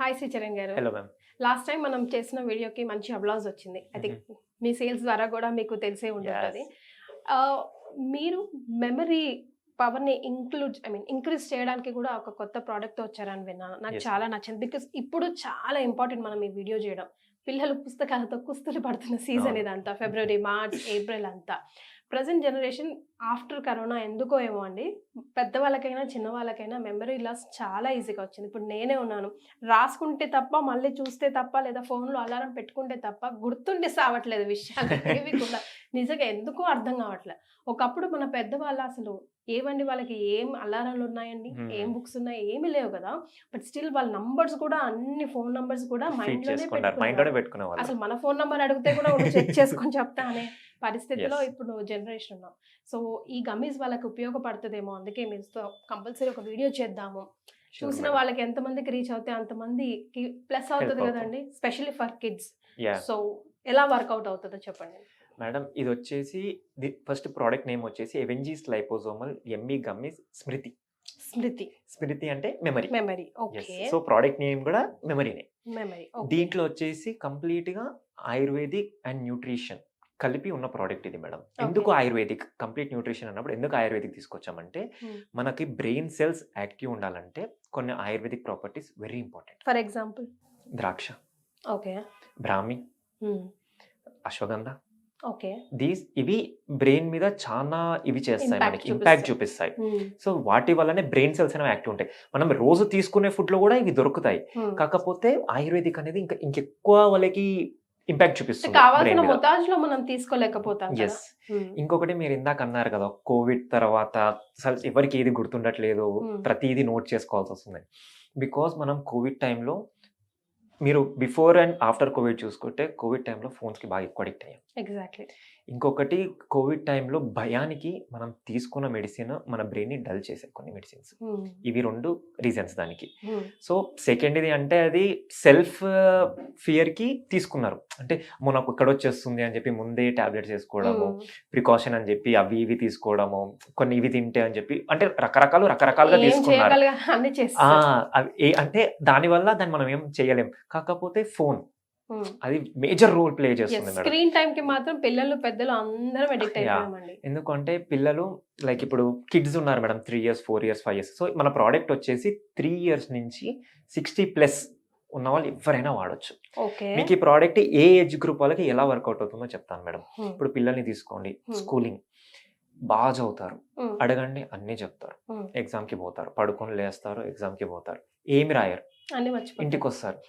Hi Sricharan గారు. Hello ma'am. Last time మనం చేసిన వీడియోకి మంచి అప్లాజ్ వచ్చింది. ఐ థింక్ మీ సేల్స్ ద్వారా కూడా మీకు తెలిసే ఉంటుంటది. యస్. ఆహ్, మీరు మెమరీ పవర్‌ని ఇంక్రీజ్ చేయడానికి కూడా ఒక కొత్త ప్రొడక్ట్‌తో వచ్చారని విన్నాను. నాకు యస్ చాలా మ్యామ్. నచ్చింది. బికాజ్ ఇప్పుడు చాలా ఇంపార్టెంట్ మనం ఈ వీడియో చేయడం. పిల్లలు పుస్తకాలతో కుస్తీలు పడుతున్న సీజన్ అవును. ఇదంతా. ఫిబ్రవరి, మార్చ్, ఏప్రిల్ అంతా. ప్రెజెంట్ జనరేషన్ ఆఫ్టర్ కరోనా ఎందుకో ఏమో అండి, పెద్దవాళ్ళకైనా, చిన్నవాళ్ళకైనా మెమరీ లాస్ చాలా ఈజీగా వచ్చింది. ఇప్పుడు నేనే ఉన్నాను. రాసుకుంటే తప్ప, మళ్ళీ చూస్తే తప్ప, లేదా ఫోన్‌లో అలారం పెట్టుకుంటే తప్ప గుర్తుండి సావట్లేదు విషయాలు ఏవి కూడా. నిజంగా ఎందుకో అర్థం కావట్లే. ఒకప్పుడు మన పెద్దవాళ్ళు అసలు ఏవండి వాళ్ళకి ఏం అలారాలు ఉన్నాయండి? ఏం హ్మ్. బుక్స్ ఉన్నాయి? ఏమి లేవు కదా! బట్ స్టిల్ వాళ్ళ నంబర్స్ కూడా అన్ని ఫోన్ నంబర్స్ కూడా ఫీడ్ మైండ్‌లోనే చేసుకుంటారు. మైండ్‌లోనే పెట్టుకునేవాళ్ళు. పెట్టుకునేవాళ్ళు. అసలు మన ఫోన్ నంబర్ అడిగితే కూడా ఉండు చెక్ చేసుకొని చెప్తా అనే పరిస్థితిలో యస్. ఇప్పుడు జనరేషన్ ఉన్నాం. సో, ఈ గమ్మీస్ వాళ్ళకి ఉపయోగపడతదేమో. అందుకే మీతో కంపల్సరీ ఒక వీడియో చేద్దాము. షూర్ చూసిన మేడం. వాళ్ళకి ఎంతమందికి రీచ్ అవుతే అంతమందికి ప్లస్ హెల్ప్ అవుతది అవుతుంది. గదండీ! Specially for kids. Yeah! So, ఎలా వర్కౌట్ అవుతదో చెప్పండి? మేడం ఇదొచ్చేసి ఫస్ట్ ప్రొడక్ట్ నేమ్ వచ్చేసి ఎవెంజీస్ లైపోసోమల్ ఎమ్మీ గమ్మీస్ స్మృతి. స్మృతి. స్మృతి అంటే memory. Memory. Yes. Okay. So product name కూడా మెమరీనే. మెమరీ. ఓకే. దీంట్లో వచ్చేసి కంప్లీట్‌గా ఆయుర్వేదిక్ అండ్ న్యూట్రిషన్ కలిపి ఉన్న ప్రొడక్ట్ ఇది మేడం. ఓకే. ఎందుకు ఆయుర్వేదిక్? కంప్లీట్ న్యూట్రిషన్ అన్నప్పుడు ఎందుకు ఆయుర్వేదిక్ తీసుకొచ్చామంటే, హ్మ్. మనకి బ్రెయిన్ సెల్స్ యాక్టివ్ ఉండాలంటే కొన్ని ayurvedic properties very important. For example? ద్రాక్ష, ఓకే. బ్రాహ్మి, హ్మ్. అశ్వగంధ ఓకే. ఇవి బ్రెయిన్ మీద చానా ఇవి చేస్తాయి, ఇంపాక్ట్ మనకి ఇంపాక్ట్ చూపిస్తాయి. చూపిస్తాయి. హ్మ్. సో వాటి వల్లనే బ్రెయిన్ సెల్స్ అనేవి యాక్టివ్ ఉంటాయి. మనం రోజు తీసుకునే ఫుడ్‌లో కూడా ఇవి దొరుకుతాయి. హ్మ్. కాకపోతే ఆయుర్వేదిక్ అనేది ఇంకెక్కువ వాళ్ళకి ఇంపాక్ట్ చూపిస్తుంది కావాల్సిన బ్రెయిన్ మీద. మోతాజులో మనం తీసుకోలేకపోతాం కదా! యెస్. హ్మ్. ఇంకొకటి మీరు ఇందాక అన్నారు కదా! కోవిడ్ తర్వాత అసలు ఎవరికీ ఏది గుర్తుండట్లేదు. హ్మ్. ప్రతీది నోట్ చేసుకోవాల్సొస్తుంది. బికాజ్ మనం కోవిడ్ టైమ్‌లో మీరు బిఫోర్ అండ్ ఆఫ్టర్ కోవిడ్ చూసుకుంటే, కోవిడ్ టైమ్‌లో ఫోన్స్‌కి బాగా ఎక్కువ అడిక్ట్ అయ్యాం. ఎగ్జాక్ట్‌లీ. ఇంకొకటి కోవిడ్ టైమ్‌లో భయానికి మనం తీసుకున్న మెడిసిన్ మన బ్రెయిన్‌ని డల్ చేసాయి కొన్ని మెడిసిన్స్. హ్మ్. ఇవి 2 రీజన్స్ దానికి. హ్మ్. సో, సెకండ్‌ది అంటే అది సెల్ఫ్ ఫియర్‌కి తీసుకున్నారు. అంటే అమ్మో! నాకు ఇక్కడొచ్చేస్తుంది అని చెప్పి ముందే టాబ్లెట్స్ ఏసుకోవడము, హ్మ్. ప్రికాషన్ అని చెప్పి అవి ఇవి తీసుకోవడము, కొన్ని ఇవి తింటే అని చెప్పి అంటే రకరకాలుగా ఏం తీసుకున్నారు. చేయగలిగా అన్నీ ఆ! చేసేసారు. అవి అంటే దానివల్ల దాన్ని మనం ఏం చేయలేం. కాకపోతే ఫోన్ హ్మ్. అది మేజర్ రోల్ ప్లే యెస్. చేస్తుంది మేడం. స్క్రీన్ టైమ్‌కి మాత్రం పిల్లలు, పెద్దలు అందరం అడిక్ట్ యాహ్! అయిపోయామండి. ఎందుకంటే పిల్లలు లైక్ ఇప్పుడు కిడ్స్ ఉన్నారు madam. 3 years, 4 years, 5 years. So, మన ప్రొడక్ట్ వచ్చేసి 3 ఇయర్స్ నుంచి 60 ప్లస్ ఉన్నవాళ్ళు ఎవ్వరైనా వాడొచ్చు. ఓకే. మీకు ఈ ప్రొడక్ట్ ఏ ఏజ్ గ్రూప్ వాళ్ళకి ఎలా వర్కౌట్ అవుతుందో చెప్తాను మేడం. హ్మ్. ఇప్పుడు పిల్లల్ని తీసుకోండి. హ్మ్. స్కూలింగ్ చదువుతారు. హ్మ్. అడగండి అన్నీ చెప్తారు. హ్మ్. ఎగ్జామ్‌కి పోతారు. పడుకొని లేస్తారు. ఎగ్జామ్‌కి పోతారు. ఏమి రాయరు. అన్నీ మర్చిపోతారు. ఇంటికొస్తారు.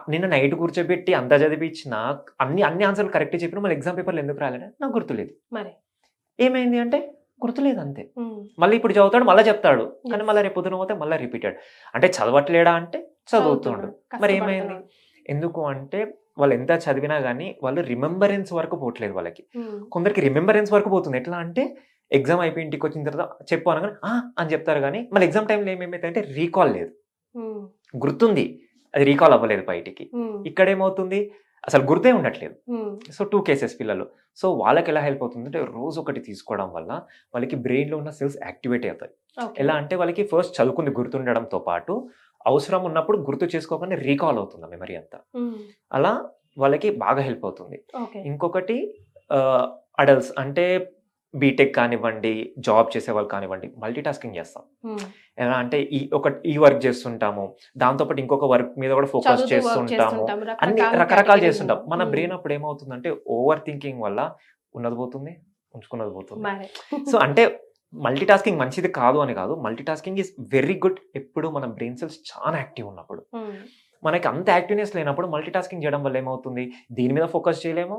నిన్న నైట్ కూర్చోబెట్టి అంతా చదివిపించినా అన్ని ఆన్సర్‌లు కరెక్ట్‌గా చెప్పినా మళ్ళీ ఎగ్జామ్ పేపర్‌లో ఎందుకు రాయలేదా? నాకు గుర్తులేదు. మరి. ఏమైంది అంటే గుర్తులేదు అంతే. హ్మ్. మళ్ళీ ఇప్పుడు చదువుతాడు, మళ్ళా చెప్తాడు. కానీ యెస్. మళ్ళా రేపు పొద్దున పోతే మళ్ళా రిపీటెడ్. అంటే చదవట్లేడా అంటే చదువుతుండు. చదువుతున్నాడు. మరేమైంది? కష్టపడుతున్నాడు. ఎందుకు అంటే వాళ్ళు ఎంత చదివినా గాని వాళ్ళు రిమెంబరెన్స్ వరకు పోవట్లేదు వాళ్ళకి. హ్మ్. కొందరికి రిమెంబరెన్స్ వరకు పోతుంది. ఎట్లా అంటే ఎగ్జామ్ అయిపోయి ఇంటికొచ్చిన తర్వాత చెప్పు అనగానే ఆ! అని చెప్తారు గానీ మళ్ళీ ఎగ్జామ్ టైమ్‌లో ఏమైతదంటే రీకాల్ లేదు. హ్మ్. గుర్తుంది. అది రీకాల్ అవ్వలేదు బయటికి. హ్మ్. ఇక్కడేమవుతుంది అసలు గుర్తే ఉండట్లేదు. హ్మ్. సో, 2 కేసెస్ పిల్లలు. సో, వాళ్ళకెలా హెల్ప్ అవుతుందంటే రోజు ఒకటి తీసుకోవడం వల్ల వాళ్ళకి బ్రెయిన్‌లో ఉన్న సెల్స్ యాక్టివేట్ అవుతాయి. ఓకే. ఎలా అంటే వాళ్ళకి ఫస్ట్ చదువుకుంది గుర్తుండడంతో పాటు అవసరం ఉన్నప్పుడు గుర్తు చేసుకోగానే రీకాల్ అవుతుంది ఆ మెమరీ అంతా. హ్మ్. అలా వాళ్ళకి బాగా హెల్ప్ అవుతుంది. ఓకే. ఇంకొకటి అడల్ట్స్ అంటే బీటెక్ కానివ్వండి, జాబ్ చేసేవాళ్ళు కానివ్వండి మల్టీ టాస్కింగ్ చేస్తాం. హ్మ్. ఎలా అంటే ఈ వర్క్ చేస్తుంటాము. దాంతో పాటు ఇంకొక వర్క్ మీద కూడా ఫోకస్ చదువుతూ వర్క్ చేస్తుంటాము. చేస్తుంటాం. అన్ని రకరకాల రకరకాలు కేటగరీస్ చేస్తుంటాం. ఉన్నాం. మన హ్మ్. బ్రెయిన్ అప్పుడు ఏమవుతుందంటే ఓవర్ థింకింగ్ వల్ల ఉన్నది పోతుంది, ఉంచుకున్నది పోతుంది. మరి. సో, అంటే మల్టీ టాస్కింగ్ మంచిది కాదు అని కాదు. Multi tasking is very good ఎప్పుడు మన బ్రెయిన్ సెల్స్ చాలా యాక్టివ్ ఉన్నప్పుడు. హ్మ్. మనకి అంత యాక్టివ్‌నెస్ లేనప్పుడు మల్టీ టాస్కింగ్ చేయడం వల్ల ఏమవుతుంది? దీని మీద ఫోకస్ చేయలేము,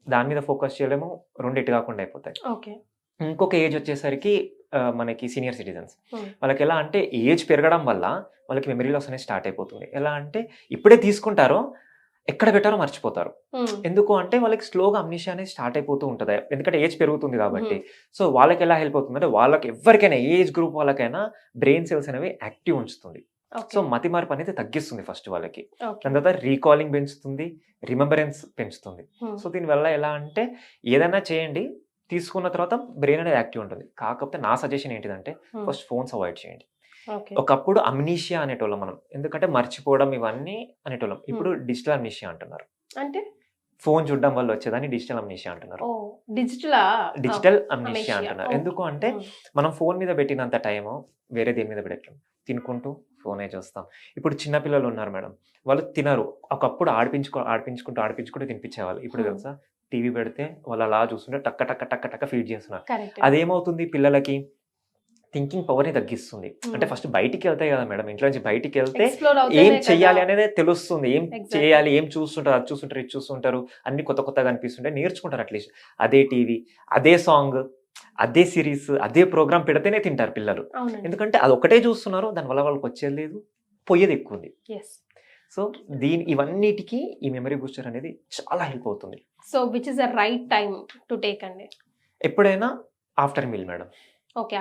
దాని మీద ఫోకస్ చేయలేము. 2 ఎటు కాకుండా అయిపోతాయి. ఓకే. ఇంకొక ఏజ్ వచ్చేసరికి మనకి సీనియర్ సిటిజన్స్. హ్మ్. వాళ్ళకెలా అంటే ఏజ్ పెరగడం వల్ల వాళ్ళకి మెమరీ లాస్ అనేది స్టార్ట్ అయిపోతుంది. ఎలా అంటే ఇప్పుడే తీసుకుంటారో ఎక్కడ పెట్టారో మర్చిపోతారు. హ్మ్. ఎందుకు అంటే వాళ్ళకి స్లోగా అమ్నీషియా అనేది స్టార్ట్ అయిపోతూ ఉంటది. ఎందుకంటే ఏజ్ పెరుగుతుంది కాబట్టి. హ్మ్. సో, వాళ్ళకెలా హెల్ప్ అవుతుందంటే వాళ్ళకి ఎవ్వరికైనా ఏ ఏజ్ గ్రూప్ వాళ్ళకైనా బ్రెయిన్ సెల్స్ అనేవి యాక్టివ్ ఉంచుతుంది. So, okay. మతిమరుపు అనేది తగ్గిస్తుంది ఫస్ట్ వాళ్ళకి. ఓకే. దాని తర్వాత రీకాలింగ్ పెంచుతుంది. రిమెంబరెన్స్ పెంచుతుంది. హ్మ్. సో, దీనివల్ల ఎలా అంటే ఏదైనా చేయండి. తీసుకున్న తర్వాత బ్రెయిన్ అనేది యాక్టివ్ ఉంటుంది. కాకపోతే నా సజెషన్ ఏంటిదంటే హ్మ్. ఫస్ట్ ఫోన్స్ అవాయిడ్ చేయండి. ఓకే. ఒకప్పుడు అమ్నీషియా అనేటోళ్ళం మనం. ఎందుకంటే మర్చిపోవడం ఇవన్నీ అనేటోళ్ళం. ఇప్పుడు డిజిటల్ అమ్నీషియా అంటున్నారు. అంటే? ఫోను చూడడం వల్ల వచ్చేదాన్ని డిజిటల్ అమ్నీషియా అంటున్నారు. ఓహ్! డిజిటలా? Digital amnesia amnesia. అంటున్నారు. ఓకే. ఎందుకు అంటే మనం ఫోను మీద పెట్టినంత టైము వేరే దేని మీద పెట్టలేం. తినుకుంటూ ఫోనే చూస్తాం. ఇప్పుడు చిన్న పిల్లలు ఉన్నారు మేడం. వాళ్ళు తినరు. ఒకప్పుడు ఆడిపించుకుంటూ తినిపించేవాళ్ళు. ఇప్పుడు హ్మ్. తెలుసా టీవీ పెడితే వాళ్ళు అలా చూస్తుంటే టక్క టక్క టక్క టక్క ఫీడ్ చేస్తున్నారు. కరెక్ట్. అదేమవుతుంది పిల్లలకి థింకింగ్ పవర్‌ని తగ్గిస్తుంది. అంటే హ్మ్. ఫస్ట్ బయటికెళ్తే కదా మేడం. ఇంట్లో నుంచి బయటికెళ్తే ఎక్స్‌ప్లోర్ ఏం అవుతేనే కదా! చెయ్యాలి అనేది తెలుస్తుంది. ఏం ఎగ్జాక్ట్‌లీ. చేయాలి, ఏం చూస్తుంటారు, అది చూస్తుంటారు, ఇది చూస్తుంటారు. అన్నీ కొత్త కొత్తగా అనిపిస్తుంటాయి. నేర్చుకుంటారు అట్‌లీస్ట్. అదే టీవీ, అదే సాంగ్, అదే సీరీస్, అదే ప్రోగ్రామ్ పెడితేనే తింటారు పిల్లలు. అవునండి. ఎందుకంటే అదొక్కటే చూస్తున్నారు. దానివల్ల వాళ్ళకొచ్చేది లేదు. పోయేదెక్కువుంది. యెస్. సో, ఇవన్నిటికి ఈ మెమరీ బూస్టర్ అనేది చాలా హెల్ప్ అవుతుంది. So which is the right time to take అండి? ఎప్పుడైనా after meal madam. Okay.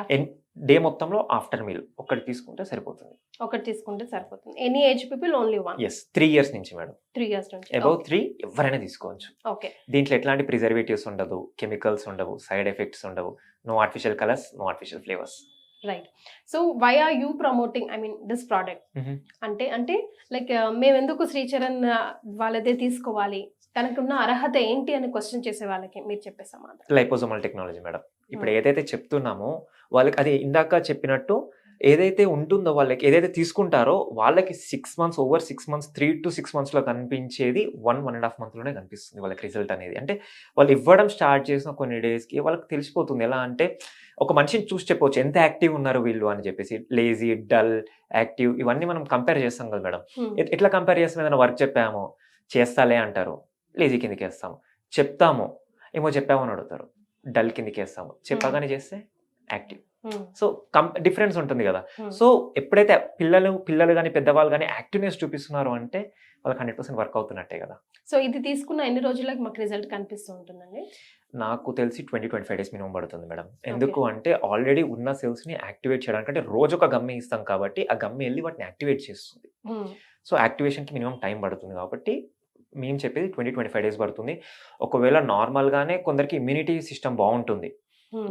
Day మొత్తంలో ఆఫ్టర్ మీల్ ఒక్కటి తీసుకుంటే సరిపోతుంది. ఒకటి తీసుకుంటే సరిపోతుంది. Any age people only one. Yes. 3 years నుంచి మేడం. 3 ఇయర్స్ నుంచి. Above okay. 3 ఎవ్వరైనా తీసుకోవచ్చు. ఓకే. దీంట్లో ఎట్లాంటి ప్రిజర్వేటివ్స్ ఉండదు, కెమికల్స్ ఉండవు, సైడ్ ఎఫెక్ట్స్ ఉండవు. No artificial colours, no artificial flavours. Right. So why are you promoting this product? అంటే లైక్ మేమెందుకు శ్రీచరణ్ వాళ్ళదే తీసుకోవాలి? తనకున్న అర్హత ఏంటి అని క్వశ్చన్ చేసే వాళ్ళకి మీరు చెప్పే సమాధానం. Liposomal technology madam. ఇప్పుడు ఏదైతే చెప్తున్నామో వాళ్ళకి అది ఇందాక చెప్పినట్టు ఏదైతే ఉంటుందో వాళ్ళకి ఏదైతే తీసుకుంటారో వాళ్ళకి 6 మంత్స్, ఓవర్ 6 మంత్స్, 3-6 మంత్స్‌లో కనిపించేది 1.5 మంత్‌లోనే కనిపిస్తుంది వాళ్ళకి రిజల్ట్ అనేది. అంటే వాళ్ళు ఇవ్వడం స్టార్ట్ చేసిన కొన్ని డేస్‌కి వాళ్ళకి తెలిసిపోతుంది. ఎలా అంటే ఒక మనిషిని చూసి చెప్పొచ్చు ఎంత యాక్టివ్ ఉన్నారు వీళ్ళు అని చెప్పేసి. లేజీ, డల్, యాక్టివ్ ఇవన్నీ మనం కంపేర్ చేస్తాం కదా మేడం. ఎట్లా కంపేర్ చేస్తాం? ఏదైనా వర్క్ చెప్పాము, చేస్తాలే అంటారు. లేజీ కిందకేస్తాము. చెప్తాము, ఏమో చెప్పాము అని అడుగుతారు. డల్ కిందకేస్తాము. చెప్పగానే చేస్తే యాక్టివ్. సో, డిఫరెన్స్ ఉంటుంది గదా! సో, ఎప్పుడైతే పిల్లలు గాని, పెద్దవాళ్ళు గాని యాక్టివ్‌నెస్ చూపిస్తున్నారు అంటే వాళ్ళకి 100% వర్క్ అవుతున్నట్టే గదా! సో ఇది తీసుకున్న ఎన్ని రోజులకి మాకు రిజల్ట్ కనిపిస్తూ ఉంటుందండి? నాకు తెలిసి 25 డేస్ మినిమమ్ పడుతుంది మేడం. ఎందుకు అంటే ఆల్రెడీ ఉన్న సెల్స్‌ని యాక్టివేట్ చేయడానికి అంటే రోజొక గమ్మి ఇస్తాం కాబట్టి ఆ గమ్మి ఎళ్లి వాటిని యాక్టివేట్ చేస్తుంది. సో, యాక్టివేషన్‌కి మినిమమ్ టైం పడుతుంది కాబట్టి మేము చెప్పేది 25 డేస్ పడుతుంది. ఒకవేళ నార్మల్‌గానే కొందరికి ఇమ్యూనిటీ సిస్టమ్ బావుంటుంది.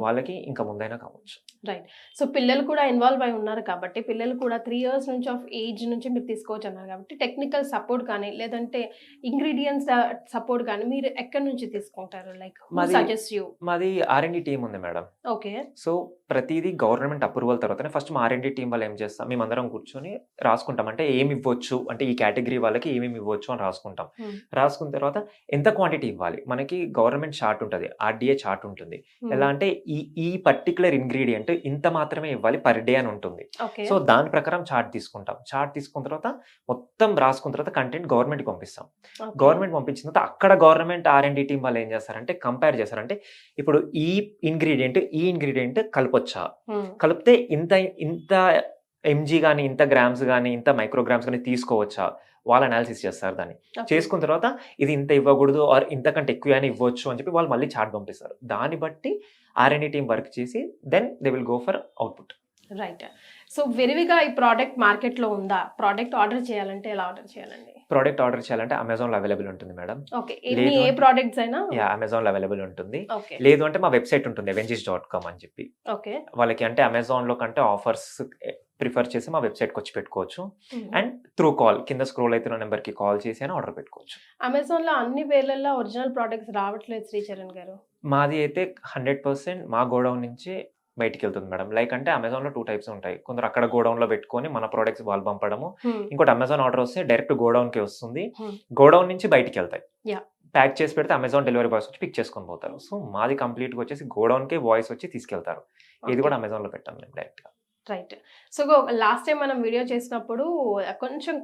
వాళ్ళకి ఇంకా ముందైనా కావచ్చు. రైట్. సో పిల్లలు కూడా ఇన్వాల్వ్ అయి ఉన్నారు కాబట్టి పిల్లలు కూడా 3 ఇయర్స్ నుంచి ఆఫ్ ఏజ్ నుంచి మీరు తీసుకోవచ్చు అన్నారు కాబట్టి టెక్నికల్ సపోర్ట్ కానీ లేదంటే ఇంగ్రీడియెంట్స్ సపోర్ట్ కానీ మీరు ఎక్కడి నుంచి తీసుకుంటారు? Like who suggest you? మాది ఆర్&డి టీమ్ ఉంది మేడం. ఓకే. సో, ప్రతీదీ గవర్నమెంట్ అప్రూవల్ తర్వాతనే ఫస్ట్ మా ఆర్&డి టీమ్ వాళ్ళు ఏం చేస్తాం, మేమందరం కూర్చొని రాసుకుంటాం. అంటే ఏమి ఇవ్వచ్చు, అంటే ఈ కేటగిరీ వాళ్ళకి ఏమేమి ఇవ్వచ్చు అని రాసుకుంటాం. రాసుకున్న తర్వాత ఎంత క్వాంటిటీ ఇవ్వాలి, మనకి గవర్నమెంట్ చార్ట్ ఉంటది. ఆర్‌డిఏ చార్ట్ ఉంటుంది. ఎలా అంటే ఈ పర్టిక్యులర్ ఇంగ్రీడియెంట్ ఇంత మాత్రమే ఇవ్వాలి పర్ డే అని ఉంటుంది. ఓకే. సో, దాని ప్రకారం చార్ట్ తీసుకుంటాం. చార్ట్ తీసుకున్న తర్వాత మొత్తం రాసుకున్న తర్వాత కంటెంట్ గవర్నమెంట్‌కి పంపిస్తాం. గవర్నమెంట్ పంపించిన తర్వాత అక్కడ గవర్నమెంట్ ఆర్&డి టీమ్ వాళ్ళు ఏం చేస్తారంటే కంపేర్ చేస్తారు. అంటే ఇప్పుడు ఈ ఇంగ్రీడియెంట్ కలపొచ్చా? కలిపితే ఇంత ఎంజీ గాని, ఇంత గ్రామ్స్ గాని, ఇంత మైక్రోగ్రామ్స్ గాని తీసుకోవచ్చా? వాళ్ళు అనాలిసిస్ చేస్తారు దాన్ని. చేసుకున్న తర్వాత ఇది ఇంత ఇవ్వకూడదు ఆర్ ఇంతకంటే ఎక్కువైనా ఇవ్వచ్చు అని చెప్పి వాళ్ళు మళ్ళీ చార్ట్ పంపిస్తారు. దాన్ని బట్టి ఆర్&డి టీమ్ వర్క్ చేసి then they will go for output. Right. So విరివిగా ఈ ప్రోడక్ట్ మార్కెట్‌లో ఉందా? ప్రోడక్ట్ ఆర్డర్ చేయాలంటే ఎలా ఆర్డర్ చేయాలండి? ప్రోడక్ట్ ఆర్డర్ చేయాలంటే అమెజాన్‌లో అవైలబుల్ ఉంటుంది మేడం. ఓకే. ఏ ప్రోడక్ట్స్ అయినా? అమెజాన్‌లో అవైలబుల్ ఉంటుంది. ఓకే. లేదు అంటే మా వెబ్‌సైట్ ఉంటుంది avengis.com అని చెప్పి. ఓకే. వాళ్ళకి అంటే అమెజాన్‌లో కంటే ఆఫర్స్ ప్రిఫర్ చేసి మా వెబ్‌సైట్‌కి వచ్చి పెట్టుకోవచ్చు. అండ్ త్రూ కాల్ కింద స్క్రోల్ అవుతున్న నంబర్‌కి కాల్ చేసి అయినా ఆర్డర్ పెట్టుకోవచ్చు. అమెజాన్‌లో అన్ని వేళల్లో ఒరిజినల్ ప్రొడక్ట్స్ రావట్లేదు శ్రీచరణ్ గారు. మాది అయితే 100% మా గోడౌన్ నుంచే బయటికెళ్తుంది మేడం. లైక్ అంటే అమెజాన్‌లో 2 టైప్స్ ఉంటాయి. కొందరు అక్కడ గోడౌన్‌లో పెట్టుకొని మన ప్రొడక్ట్స్ వాళ్ళు పంపడము. ఇంకోటి అమెజాన్ ఆర్డర్ వస్తే డైరెక్ట్ గోడౌన్‌కే వస్తుంది. గోడౌన్ నుంచి బయటికెళ్తాయి. యాహ్! ప్యాక్ చేసి పెడితే అమెజాన్ డెలివరీ బాయ్స్ వచ్చి పిక్ చేసుకొని పోతారు. సో, మాది కంప్లీట్‌గా వచ్చేసి గోడౌన్‌కే బాయ్స్ వచ్చి తీసుకెళ్తారు. ఇది కూడా అమెజాన్‌లో పెట్టాం మేము డైరెక్ట్‌గా. రైట్. సో లాస్ట్ టైం మనం వీడియో చేసినప్పుడు కొంచెం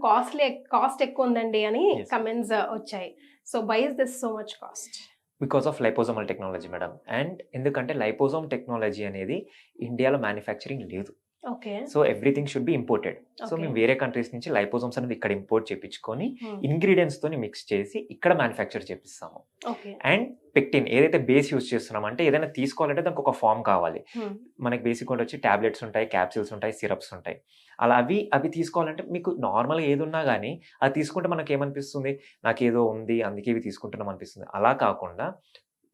కాస్ట్ ఎక్కువ ఉందండి అని కమెంట్స్ వచ్చాయి. So why is this so much cost? Because of liposomal technology madam. And ఎందుకంటే లైపోజోమ్ టెక్నాలజీ అనేది ఇండియాలో మ్యానుఫ్యాక్చరింగ్ లేదు. Okay. So everything should be imported. So మేము వేరే కంట్రీస్ నుంచి లైపోజోమ్స్ అనేది ఇక్కడ ఇంపోర్ట్ చేపించుకొని ఇంగ్రీడియెంట్స్ తోని మిక్స్ చేసి ఇక్కడ మ్యానుఫ్యాక్చర్ చేపిస్తాము. అండ్ పెక్టిన్ ఏదైతే బేస్ యూజ్ చేస్తున్నాం అంటే ఏదైనా తీసుకోవాలంటే దానికి ఒక ఫామ్ కావాలి. మనకి బేసిక్ వచ్చి టాబ్లెట్స్ ఉంటాయి, క్యాప్సిల్స్ ఉంటాయి, సిరప్స్ ఉంటాయి. అలా అవి తీసుకోవాలంటే మీకు నార్మల్‌గా ఏదున్నా గానీ అది తీసుకుంటే మనకేమనిపిస్తుంది, నాకేదో ఉంది అందుకే ఇవి తీసుకుంటున్నాం అనిపిస్తుంది. అలా కాకుండా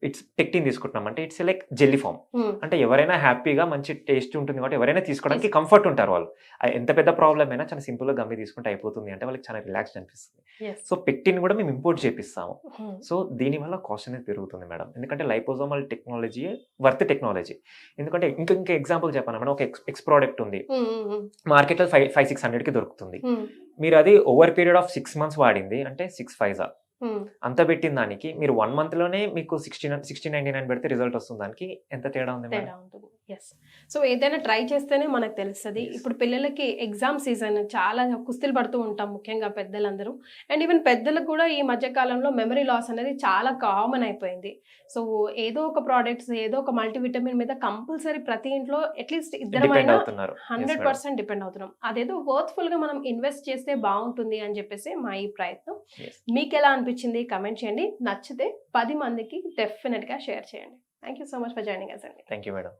ఇట్స్ టెక్టిన్ తీసుకుంటున్నాం అంటే ఇట్స్ లైక్ జెల్లీ ఫామ్. అంటే ఎవరైనా హ్యాపీగా మంచి టేస్ట్ ఉంటుంది కాబట్టి ఎవరైనా తీసుకోవడానికి కంఫర్ట్ ఉంటారు వాళ్ళు. ఎంత పెద్ద ప్రాబ్లమ్ అయినా చాలా సింపుల్గా గమ్మి తీసుకుంటే అయిపోతుంది అంటే వాళ్ళకి చాలా రిలాక్స్డ్ అనిపిస్తుంది. సో పెక్టిన్ కూడా మేము ఇంపోర్ట్ చేపిస్తాము. సో దీనివల్ల కాస్ట్ అనేది పెరుగుతుంది మేడం. ఎందుకంటే లైపోజోమల్ టెక్నాలజీ వర్త్ టెక్నాలజీ. ఎందుకంటే ఇంకా ఎగ్జాంపుల్ చెప్పాను మేడం, ఒక ఎక్స్ ప్రోడక్ట్ ఉంది మార్కెట్లో 500-600కి దొరుకుతుంది. మీరు అది ఓవర్ పీరియడ్ ఆఫ్ 6 months వాడింది అంటే 6 5 అంత పెట్టిన దానికి మీరు 1 monthలోనే మీకు 1699 పెడితే రిజల్ట్ వస్తుంది. దానికి ఎంత తేడా ఉంది మేడం? తేడా ఉంటుంది. ఎస్. సో ఏదైనా ట్రై చేస్తేనే మనకు తెలుస్తుంది. ఇప్పుడు పిల్లలకి ఎగ్జామ్ సీజన్ చాలా కుస్తీలు పడుతూ ఉంటాం ముఖ్యంగా పెద్దలందరూ. అండ్ ఈవెన్ పెద్దలకు కూడా ఈ మధ్య కాలంలో మెమరీ లాస్ అనేది చాలా కామన్ అయిపోయింది. సో ఏదో ఒక ప్రోడక్ట్స్ ఏదో ఒక మల్టీవిటమిన్ మీద కంపల్సరీ ప్రతి ఇంట్లో అట్లీస్ట్ డిపెండ్ ఇద్దరమైనా అవుతున్నారు. 100% డిపెండ్ అవుతున్నాం. అదేదో వర్త్ఫుల్ గా మనం ఇన్వెస్ట్ చేస్తే బాగుంటుంది అని చెప్పేసి మా ఈ ప్రయత్నం. Yes. మీకు ఎలా అనిపించింది కమెంట్ చేయండి. నచ్చితే 10 మందికి డెఫినెట్ గా షేర్ చేయండి. Thank you so much for joining us అండి. Thank you madam.